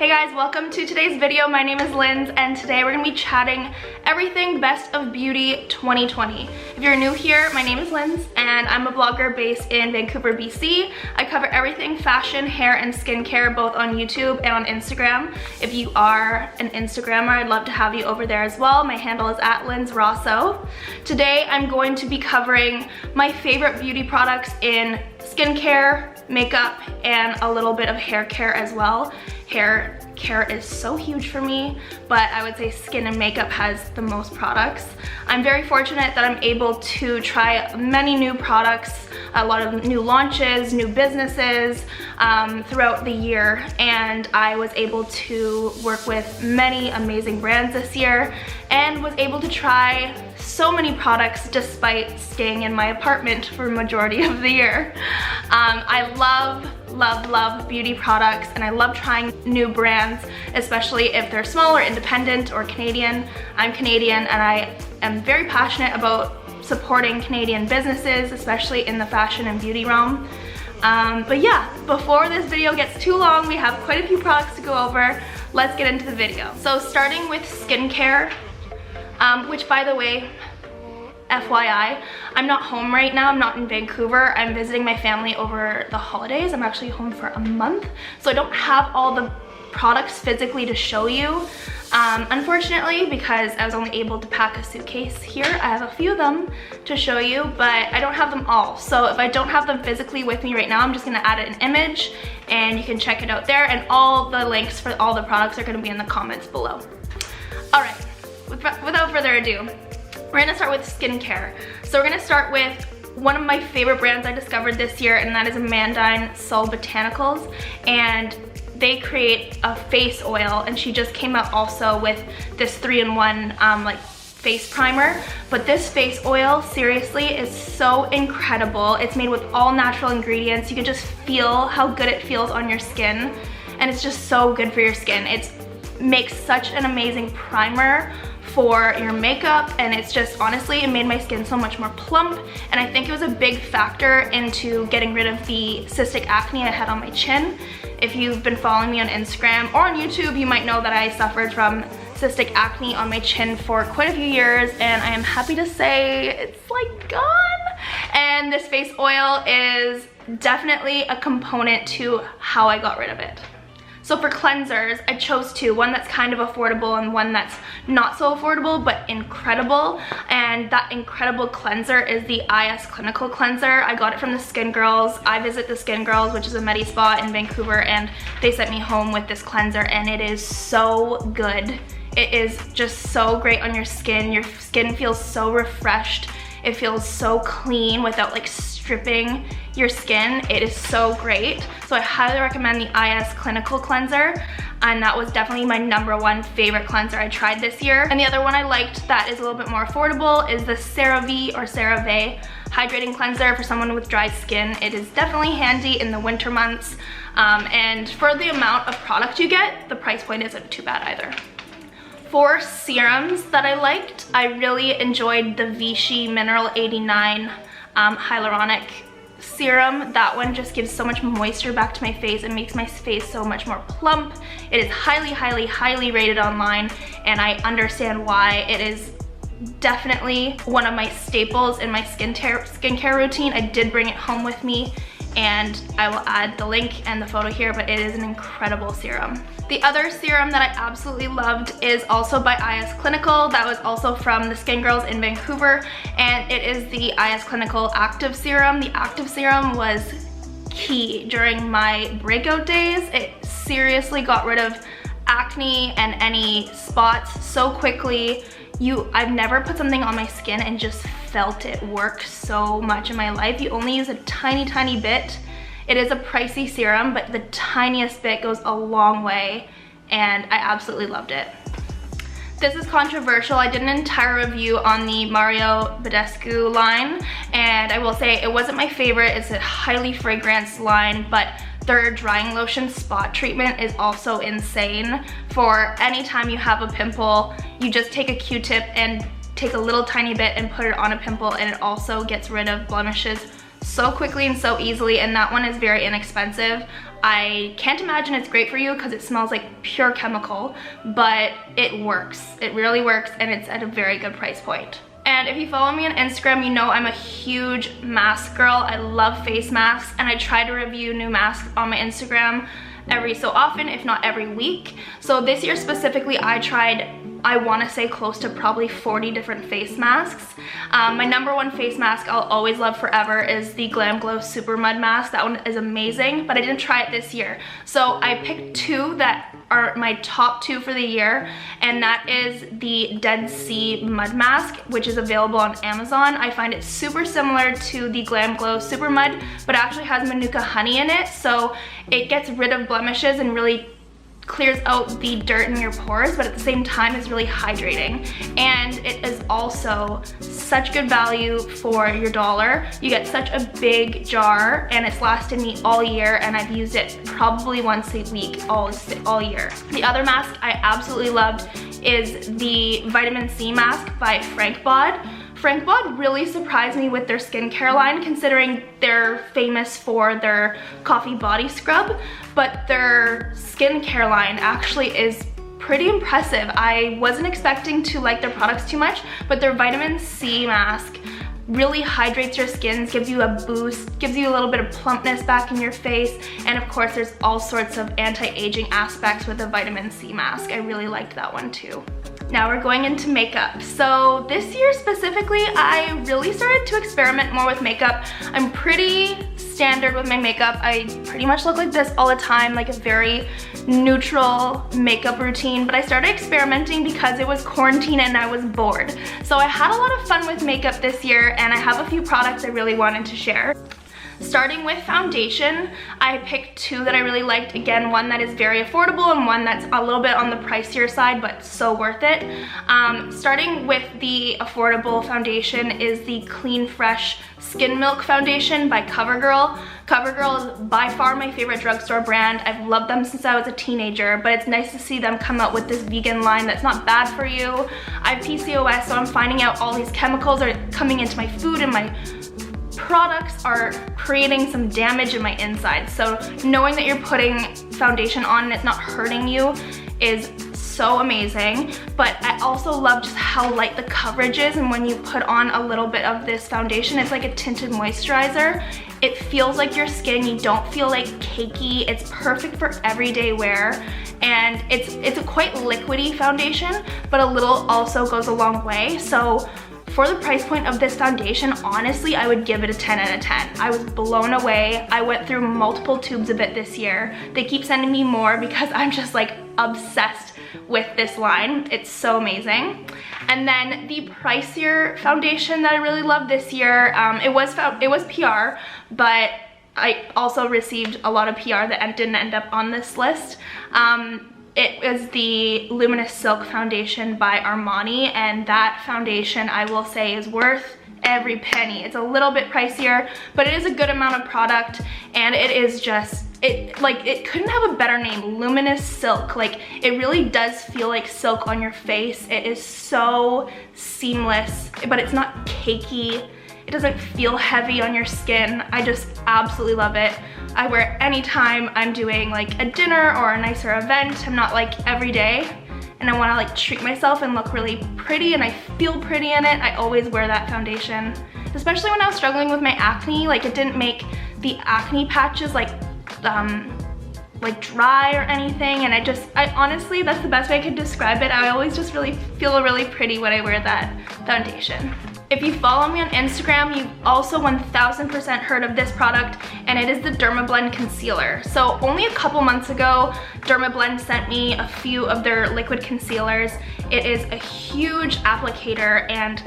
Hey guys, welcome to today's video. My name is Linds and today we're gonna be chatting everything best of beauty 2020. If you're new here, my name is Linds and I'm a blogger based in Vancouver, BC. I cover everything fashion, hair, and skincare both on YouTube and on Instagram. If you are an Instagrammer, I'd love to have you over there as well. My handle is @LindsRosso. Today I'm going to be covering my favorite beauty products in skincare, makeup, and a little bit of hair care as well. Hair care is so huge for me, but I would say skin and makeup has the most products. I'm very fortunate that I'm able to try many new products, a lot of new launches, new businesses throughout the year, and I was able to work with many amazing brands this year and was able to try so many products despite staying in my apartment for a majority of the year. I love beauty products and I love trying new brands, especially if they're small or independent or Canadian. I'm Canadian and I am very passionate about supporting Canadian businesses, especially in the fashion and beauty realm. But yeah, before this video gets too long, we have quite a few products to go over. Let's get into the video. So starting with skincare, which by the way, FYI, I'm not home right now. I'm not in Vancouver. I'm visiting my family over the holidays. I'm actually home for a month, so I don't have all the products physically to show you, unfortunately, because I was only able to pack a suitcase here. I have a few of them to show you, but I don't have them all. So if I don't have them physically with me right now, I'm just gonna add an image and you can check it out there, and all the links for all the products are gonna be in the comments below. All right, without further ado, we're gonna start with skincare. So we're gonna start with one of my favorite brands I discovered this year, and that is Amandine Sol Botanicals. And they create a face oil, and she just came out also with this 3-in-1 like face primer. But this face oil, seriously, is so incredible. It's made with all natural ingredients. You can just feel how good it feels on your skin, and it's just so good for your skin. It makes such an amazing primer for your makeup, and it's just, honestly, it made my skin so much more plump, and I think it was a big factor into getting rid of the cystic acne I had on my chin. If you've been following me on Instagram or on YouTube, you might know that I suffered from cystic acne on my chin for quite a few years, and I am happy to say it's like gone. And this face oil is definitely a component to how I got rid of it. So for cleansers, I chose two, one that's kind of affordable and one that's not so affordable but incredible. And that incredible cleanser is the IS Clinical Cleanser. I got it from the Skin Girls. I visit the Skin Girls, which is a medi spa in Vancouver, and they sent me home with this cleanser, and it is so good. It is just so great on your skin. Your skin feels so refreshed. It feels so clean without like stripping your skin. It is so great. So I highly recommend the IS Clinical Cleanser, and that was definitely my #1 favorite cleanser I tried this year. And the other one I liked that is a little bit more affordable is the CeraVe or CeraVe Hydrating Cleanser for someone with dry skin. It is definitely handy in the winter months, and for the amount of product you get, the price point isn't too bad either. For serums that I liked, I really enjoyed the Vichy Mineral 89 Hyaluronic Serum. That one just gives so much moisture back to my face and makes my face so much more plump. It is highly rated online, and I understand why. It is definitely one of my staples in my skincare routine. I did bring it home with me, and I will add the link and the photo here, but it is an incredible serum. The other serum that I absolutely loved is also by IS Clinical. That was also from the Skin Girls in Vancouver, and it is the IS Clinical Active Serum. The Active Serum was key during my breakout days. It seriously got rid of acne and any spots so quickly. I've never put something on my skin and just felt it work so much in my life. You only use a tiny bit. It is a pricey serum, but the tiniest bit goes a long way, and I absolutely loved it. This is controversial. I did an entire review on the Mario Badescu line, and I will say it wasn't my favorite. It's a highly fragranced line, but their drying lotion spot treatment is also insane. For any time you have a pimple, you just take a Q-tip and take a little tiny bit and put it on a pimple, and it also gets rid of blemishes so quickly and so easily, and that one is very inexpensive. I can't imagine it's great for you because it smells like pure chemical, but it works. It really works, and it's at a very good price point. And if you follow me on Instagram, you know I'm a huge mask girl. I love face masks, and I try to review new masks on my Instagram every so often, if not every week. So this year specifically, I tried, I want to say close to probably 40 different face masks. My number one face mask I'll always love forever is the Glam Glow Super Mud Mask. That one is amazing, but I didn't try it this year. So I picked two that are my top two for the year, and that is the Dead Sea Mud Mask, which is available on Amazon. I find it super similar to the Glam Glow Super Mud, but actually has Manuka honey in it, so it gets rid of blemishes and really clears out the dirt in your pores, but at the same time is really hydrating. And it is also such good value for your dollar. You get such a big jar, and it's lasted me all year, and I've used it probably once a week all year. The other mask I absolutely loved is the Vitamin C mask by Frank Bod. Frank Bod really surprised me with their skincare line, considering they're famous for their coffee body scrub, but their skincare line actually is pretty impressive. I wasn't expecting to like their products too much, but their vitamin C mask really hydrates your skin, gives you a boost, gives you a little bit of plumpness back in your face, and of course there's all sorts of anti-aging aspects with the vitamin C mask. I really liked that one too. Now we're going into makeup. So this year specifically, I really started to experiment more with makeup. I'm pretty standard with my makeup. I pretty much look like this all the time, like a very neutral makeup routine, but I started experimenting because it was quarantine and I was bored. So I had a lot of fun with makeup this year, and I have a few products I really wanted to share. Starting with foundation, I picked two that I really liked. Again, one that is very affordable and one that's a little bit on the pricier side, but so worth it. Starting with the affordable foundation is the Clean Fresh Skin Milk Foundation by CoverGirl. CoverGirl is by far my favorite drugstore brand. I've loved them since I was a teenager, but it's nice to see them come out with this vegan line that's not bad for you. I have PCOS, so I'm finding out all these chemicals are coming into my food, and my products are creating some damage in my insides. So knowing that you're putting foundation on and it's not hurting you is so amazing. But I also love just how light the coverage is, and when you put on a little bit of this foundation, it's like a tinted moisturizer. It feels like your skin, you don't feel like cakey. It's perfect for everyday wear, and it's a quite liquidy foundation, but a little also goes a long way. So for the price point of this foundation, honestly, I would give it a 10 out of 10. I was blown away. I went through multiple tubes of it this year. They keep sending me more because I'm just like obsessed with this line. It's so amazing. And then the pricier foundation that I really love this year, it was PR, but I also received a lot of PR that didn't end up on this list. It is the Luminous Silk Foundation by Armani, and that foundation, I will say, is worth every penny. It's a little bit pricier, but it is a good amount of product, and it is just, it couldn't have a better name, Luminous Silk. Like, it really does feel like silk on your face. It is so seamless, but it's not cakey. It doesn't feel heavy on your skin. I just absolutely love it. I wear it anytime I'm doing like a dinner or a nicer event. I'm not like every day, and I wanna like treat myself and look really pretty, and I feel pretty in it. I always wear that foundation, especially when I was struggling with my acne. Like, it didn't make the acne patches like dry or anything, and I honestly, that's the best way I could describe it. I always just really feel really pretty when I wear that foundation. If you follow me on Instagram, you've also 1000% heard of this product, and it is the Dermablend Concealer. So only a couple months ago, Dermablend sent me a few of their liquid concealers. It is a huge applicator, and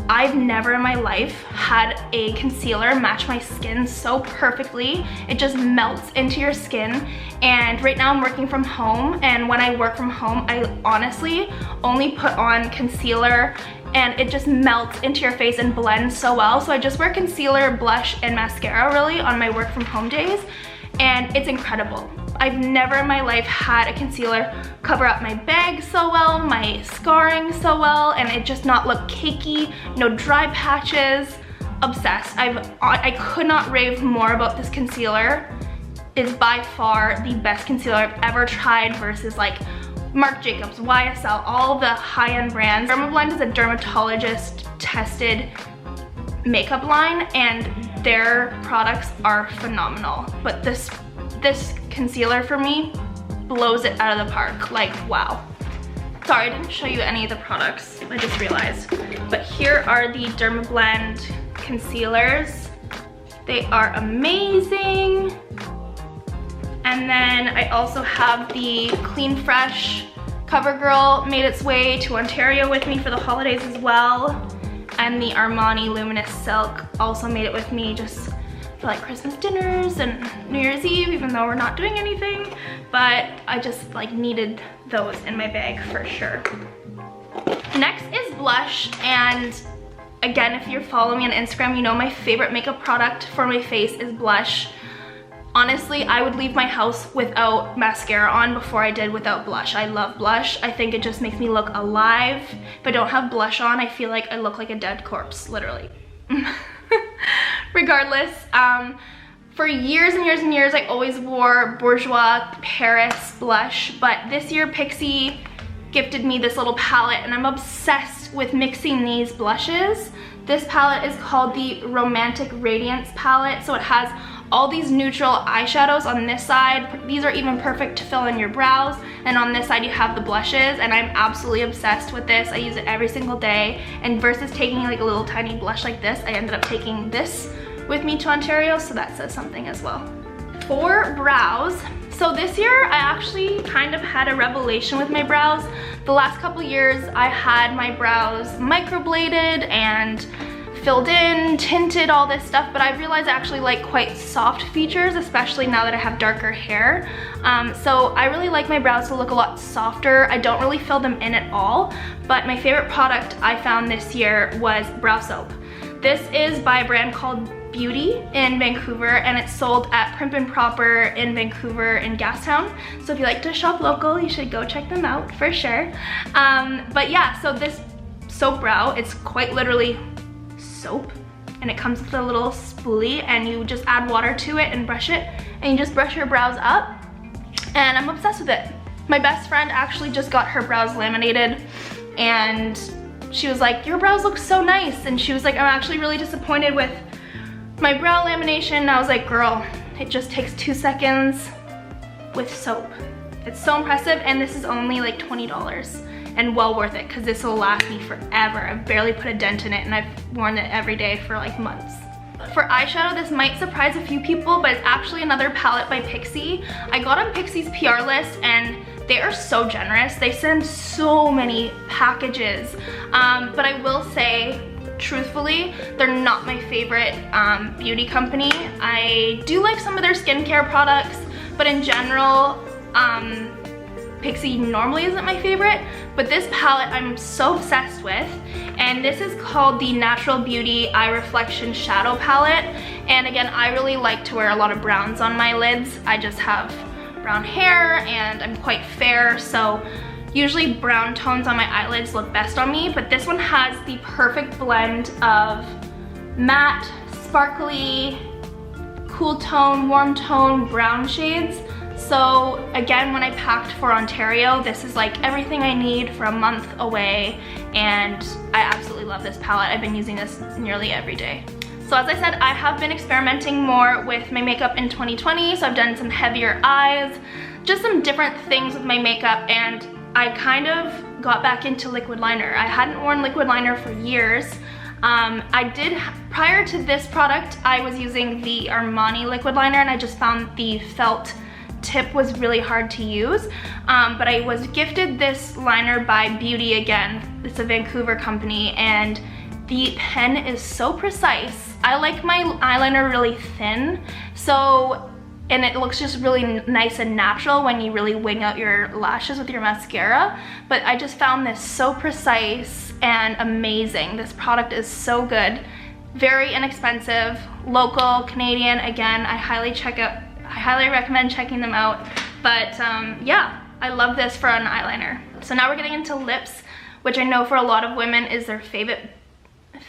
I've never in my life had a concealer match my skin so perfectly. It just melts into your skin. And right now I'm working from home, and when I work from home, I honestly only put on concealer, and it just melts into your face and blends so well. So I just wear concealer, blush, and mascara really on my work from home days, and it's incredible. I've never in my life had a concealer cover up my bags so well, my scarring so well, and it just not look cakey, no dry patches. obsessed. I could not rave more about this concealer. It's by far the best concealer I've ever tried versus like Marc Jacobs, YSL, all the high-end brands. Dermablend is a dermatologist tested makeup line and their products are phenomenal. But this concealer for me blows it out of the park. Like, wow. Sorry, I didn't show you any of the products, I just realized. But here are the Dermablend concealers. They are amazing. And then I also have the Clean Fresh CoverGirl, made its way to Ontario with me for the holidays as well. And the Armani Luminous Silk also made it with me just for like Christmas dinners and New Year's Eve, even though we're not doing anything. But I just like needed those in my bag for sure. Next is blush, and again, if you're following me on Instagram, you know my favorite makeup product for my face is blush. Honestly, I would leave my house without mascara on before I did without blush. I love blush. I think it just makes me look alive. If I don't have blush on, I feel like I look like a dead corpse, literally. Regardless, for years and years and years, I always wore Bourjois Paris blush, but this year Pixi gifted me this little palette and I'm obsessed with mixing these blushes. This palette is called the Romantic Radiance palette, so it has all these neutral eyeshadows on this side. These are even perfect to fill in your brows, and on this side you have the blushes, and I'm absolutely obsessed with this. I use it every single day, and versus taking like a little tiny blush like this, I ended up taking this with me to Ontario, so that says something as well. For brows, so this year I actually kind of had a revelation with my brows. The last couple years I had my brows microbladed and filled in, tinted, all this stuff, but I realized I actually like quite soft features, especially now that I have darker hair. So I really like my brows to look a lot softer. I don't really fill them in at all, but my favorite product I found this year was brow soap. This is by a brand called Beauty in Vancouver, and it's sold at Prim and Proper in Vancouver in Gastown. So if you like to shop local, you should go check them out for sure. But yeah, so this soap brow, it's quite literally soap, and it comes with a little spoolie, and you just add water to it and brush it, and you just brush your brows up, and I'm obsessed with it. My best friend actually just got her brows laminated, and she was like, your brows look so nice, and she was like, I'm actually really disappointed with my brow lamination. And I was like, girl, it just takes 2 seconds with soap. It's so impressive, and this is only like $20 and well worth it because this will last me forever. I've barely put a dent in it, and I've worn it every day for like months. For eyeshadow, this might surprise a few people, but it's actually another palette by Pixi. I got on Pixi's PR list, and they are so generous. They send so many packages, but I will say, truthfully, they're not my favorite beauty company. I do like some of their skincare products, but in general, Pixi normally isn't my favorite, but this palette I'm so obsessed with, and this is called the Natural Beauty Eye Reflection Shadow Palette. And again, I really like to wear a lot of browns on my lids. I just have brown hair and I'm quite fair, so usually brown tones on my eyelids look best on me, but this one has the perfect blend of matte, sparkly, cool tone, warm tone brown shades. So again, when I packed for Ontario, this is like everything I need for a month away, and I absolutely love this palette. I've been using this nearly every day. So as I said, I have been experimenting more with my makeup in 2020, so I've done some heavier eyes, just some different things with my makeup, and I kind of got back into liquid liner. I hadn't worn liquid liner for years. Prior to this product, I was using the Armani liquid liner, and I just found the felt tip was really hard to use, but I was gifted this liner by Beauty again. It's a Vancouver company, and the pen is so precise. I like my eyeliner really thin, and it looks just really nice and natural when you really wing out your lashes with your mascara, but I just found this so precise and amazing. This product is so good, very inexpensive, local, Canadian. Again, I highly recommend checking them out. But yeah, I love this for an eyeliner. So now we're getting into lips, which I know for a lot of women is their favorite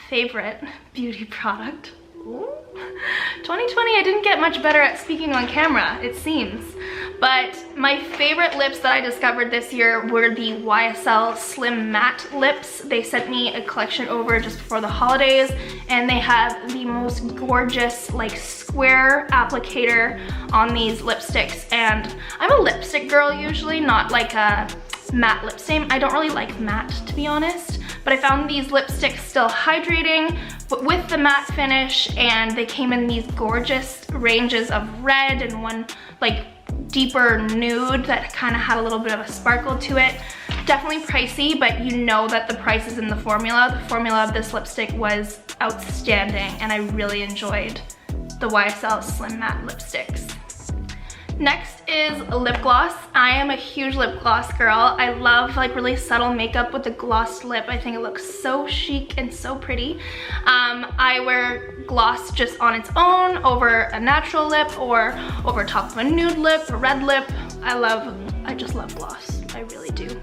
favorite beauty product. 2020, I didn't get much better at speaking on camera, it seems. But my favorite lips that I discovered this year were the YSL Slim Matte Lips. They sent me a collection over just before the holidays, and they have the most gorgeous, like, square applicator on these lipsticks. And I'm a lipstick girl usually, not like a matte lip stain. I don't really like matte, to be honest, but I found these lipsticks still hydrating, but with the matte finish, and they came in these gorgeous ranges of red and one like deeper nude that kind of had a little bit of a sparkle to it. Definitely pricey, but you know that the price is in the formula. The formula of this lipstick was outstanding, and I really enjoyed the YSL Slim Matte lipsticks. Next is lip gloss. I am a huge lip gloss girl. I love like really subtle makeup with a glossed lip. I think it looks so chic and so pretty. I wear gloss just on its own over a natural lip or over top of a nude lip, a red lip. I just love gloss. I really do.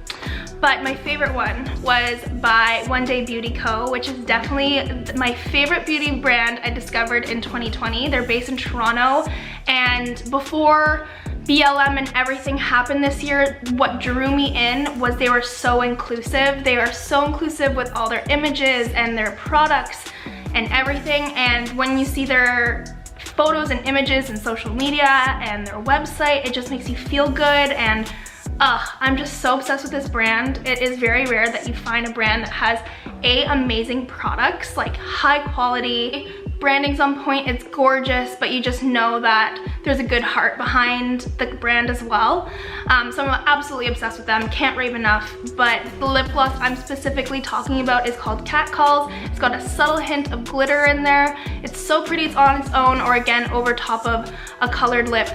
But my favorite one was by One Day Beauty Co., which is definitely my favorite beauty brand I discovered in 2020. They're based in Toronto, and before BLM and everything happened this year, what drew me in was they were so inclusive. They are so inclusive with all their images and their products and everything, and when you see their photos and images and social media and their website, it just makes you feel good. And I'm just so obsessed with this brand. It is very rare that you find a brand that has amazing products, like high quality, branding's on point, it's gorgeous, but you just know that there's a good heart behind the brand as well. So I'm absolutely obsessed with them, can't rave enough. But the lip gloss I'm specifically talking about is called Cat Calls. It's got a subtle hint of glitter in there. It's so pretty, it's on its own, or again over top of a colored lip.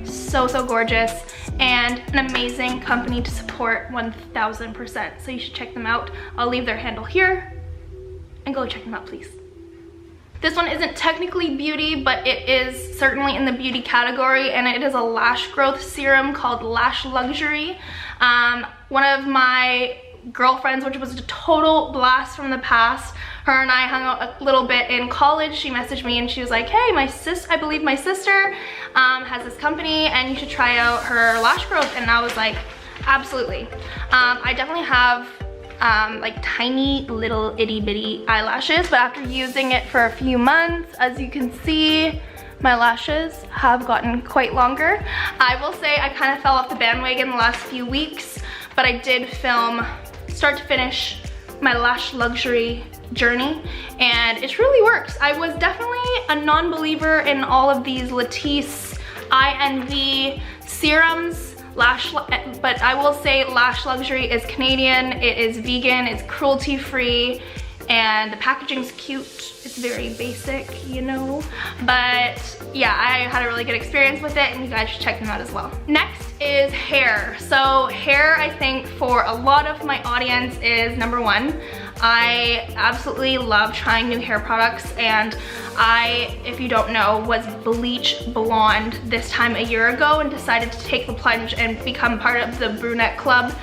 So gorgeous, and an amazing company to support 1000%. So you should check them out. I'll leave their handle here and go check them out, please. This one isn't technically beauty, but it is certainly in the beauty category, and it is a lash growth serum called Lash Luxury. One of my girlfriends, which was a total blast from the past, her and I hung out a little bit in college. She messaged me and she was like, hey, I believe my sister has this company and you should try out her lash growth. And I was like, absolutely. I definitely have like tiny little itty bitty eyelashes, but after using it for a few months, as you can see, my lashes have gotten quite longer. I will say I kind of fell off the bandwagon the last few weeks, but I did film start to finish my Lash Luxury journey, and it really works. I was definitely a non-believer in all of these Latisse INV serums, but I will say Lash Luxury is Canadian, it is vegan, it's cruelty-free, and the packaging's cute. It's very basic, you know, but yeah, I had a really good experience with it, and you guys should check them out as well. Next is hair. So hair, I think for a lot of my audience, is number one. I absolutely love trying new hair products, and I, if you don't know, was bleach blonde this time a year ago and decided to take the plunge and become part of the brunette club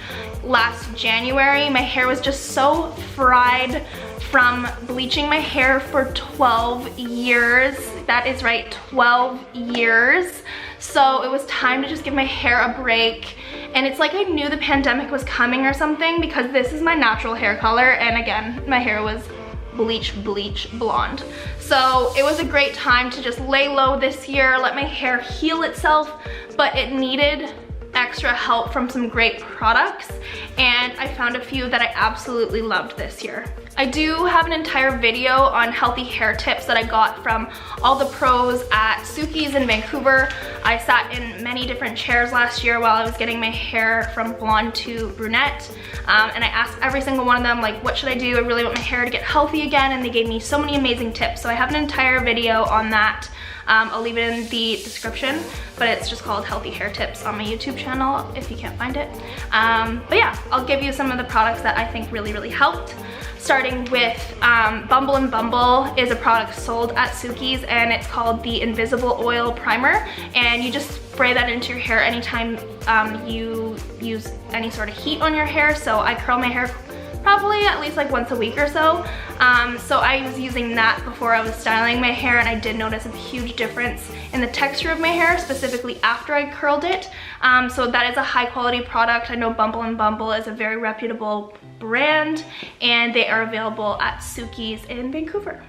last January. My hair was just so fried from bleaching my hair for 12 years. That is right, 12 years. So it was time to just give my hair a break. And it's like I knew the pandemic was coming or something, because this is my natural hair color, and again, my hair was bleach blonde. So it was a great time to just lay low this year, let my hair heal itself, but it needed extra help from some great products, and I found a few that I absolutely loved this year. I do have an entire video on healthy hair tips that I got from all the pros at Suki's in Vancouver. I sat in many different chairs last year while I was getting my hair from blonde to brunette, and I asked every single one of them, like, what should I do? I really want my hair to get healthy again, and they gave me so many amazing tips. So I have an entire video on that. I'll leave it in the description, but it's just called Healthy Hair Tips on my YouTube channel if you can't find it. But yeah, I'll give you some of the products that I think really helped. Starting with Bumble and Bumble is a product sold at Suki's, and it's called the Invisible Oil Primer, and you just spray that into your hair anytime you use any sort of heat on your hair. So I curl my hair probably at least like once a week or so. So I was using that before I was styling my hair, and I did notice a huge difference in the texture of my hair, specifically after I curled it. So that is a high quality product. I know Bumble and Bumble is a very reputable brand, and they are available at Suki's in Vancouver.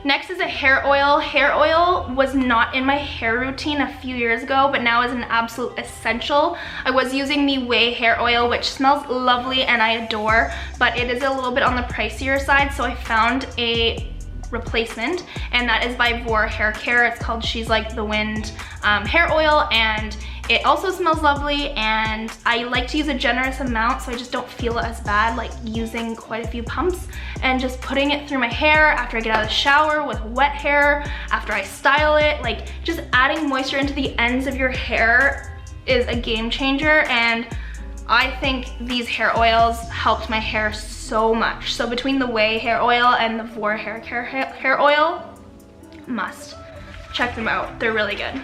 Next is a hair oil. Hair oil was not in my hair routine a few years ago, but now is an absolute essential. I was using the Way hair oil, which smells lovely and I adore, but it is a little bit on the pricier side, so I found a replacement, and that is by Vor Hair Care. It's called She's Like the Wind hair oil, and it also smells lovely, and I like to use a generous amount so I just don't feel as bad, like using quite a few pumps and just putting it through my hair after I get out of the shower with wet hair, after I style it. Like, just adding moisture into the ends of your hair is a game changer, and I think these hair oils helped my hair so much. So between the Way hair oil and the Vor Hair Care hair oil, must check them out. They're really good.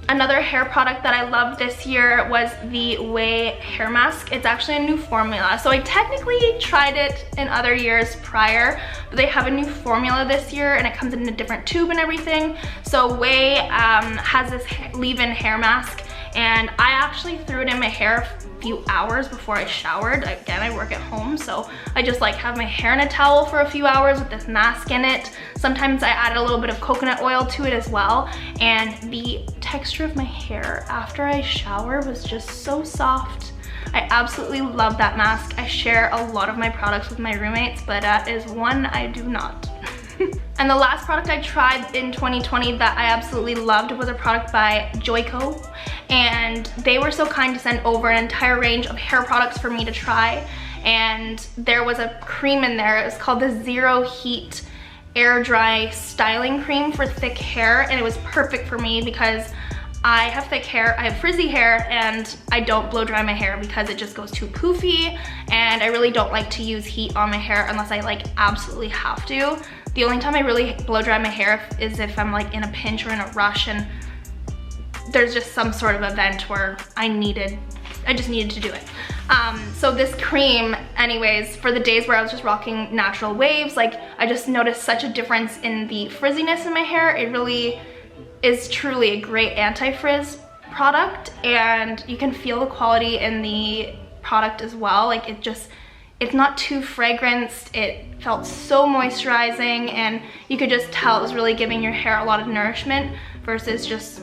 Another hair product that I loved this year was the Way hair mask. It's actually a new formula. So I technically tried it in other years prior, but they have a new formula this year, and it comes in a different tube and everything. So Way has this leave-in hair mask, and I actually threw it in my hair a few hours before I showered. Again, I work at home, so I just like have my hair in a towel for a few hours with this mask in it. Sometimes I added a little bit of coconut oil to it as well, and the texture of my hair after I shower was just so soft. I absolutely love that mask. I share a lot of my products with my roommates, but that is one I do not. And the last product I tried in 2020 that I absolutely loved was a product by Joico, and they were so kind to send over an entire range of hair products for me to try, and there was a cream in there. It was called the Zero Heat Air Dry Styling Cream for thick hair, and it was perfect for me because I have thick hair, I have frizzy hair, and I don't blow dry my hair because it just goes too poofy, and I really don't like to use heat on my hair unless I like absolutely have to. The only time I really blow dry my hair is if I'm like in a pinch or in a rush and there's just some sort of event where I just needed to do it. So this cream, anyways, for the days where I was just rocking natural waves, like I just noticed such a difference in the frizziness in my hair. It really is truly a great anti-frizz product, and you can feel the quality in the product as well. Like it's not too fragranced. It felt so moisturizing, and you could just tell it was really giving your hair a lot of nourishment versus just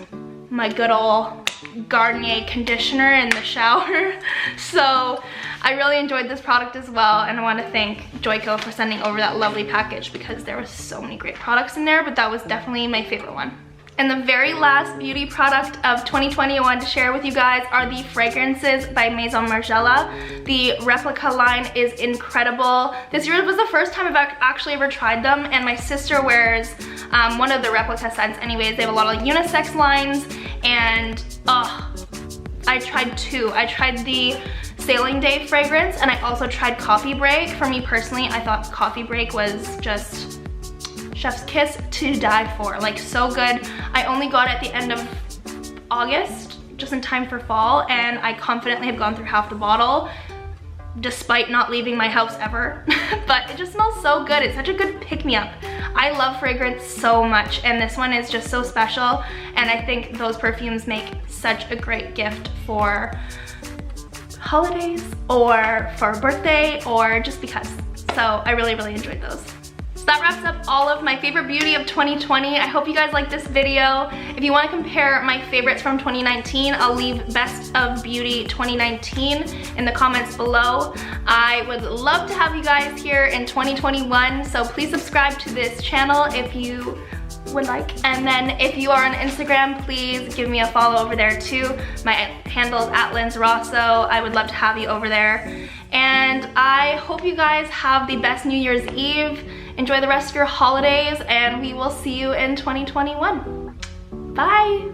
my good old Garnier conditioner in the shower. So I really enjoyed this product as well, and I want to thank Joico for sending over that lovely package because there were so many great products in there, but that was definitely my favorite one. And the very last beauty product of 2020 I wanted to share with you guys are the fragrances by Maison Margiela. The replica line is incredible. This year was the first time I've actually ever tried them, and my sister wears one of the replica scents anyways. They have a lot of like unisex lines, and I tried two. I tried the Sailing Day fragrance, and I also tried Coffee Break. For me personally, I thought Coffee Break was just chef's kiss to die for. Like, so good. I only got it at the end of August, just in time for fall, and I confidently have gone through half the bottle despite not leaving my house ever. But it just smells so good. It's such a good pick-me-up. I love fragrance so much, and this one is just so special, and I think those perfumes make such a great gift for holidays or for a birthday or just because. So I really, really enjoyed those. So that wraps up all of my favorite beauty of 2020. I hope you guys liked this video. If you want to compare my favorites from 2019, I'll leave best of beauty 2019 in the comments below. I would love to have you guys here in 2021, so please subscribe to this channel if you would like. And then if you are on Instagram, please give me a follow over there too. My handle is @Linds Rosso. I would love to have you over there. And I hope you guys have the best New Year's Eve. Enjoy the rest of your holidays, and we will see you in 2021. Bye!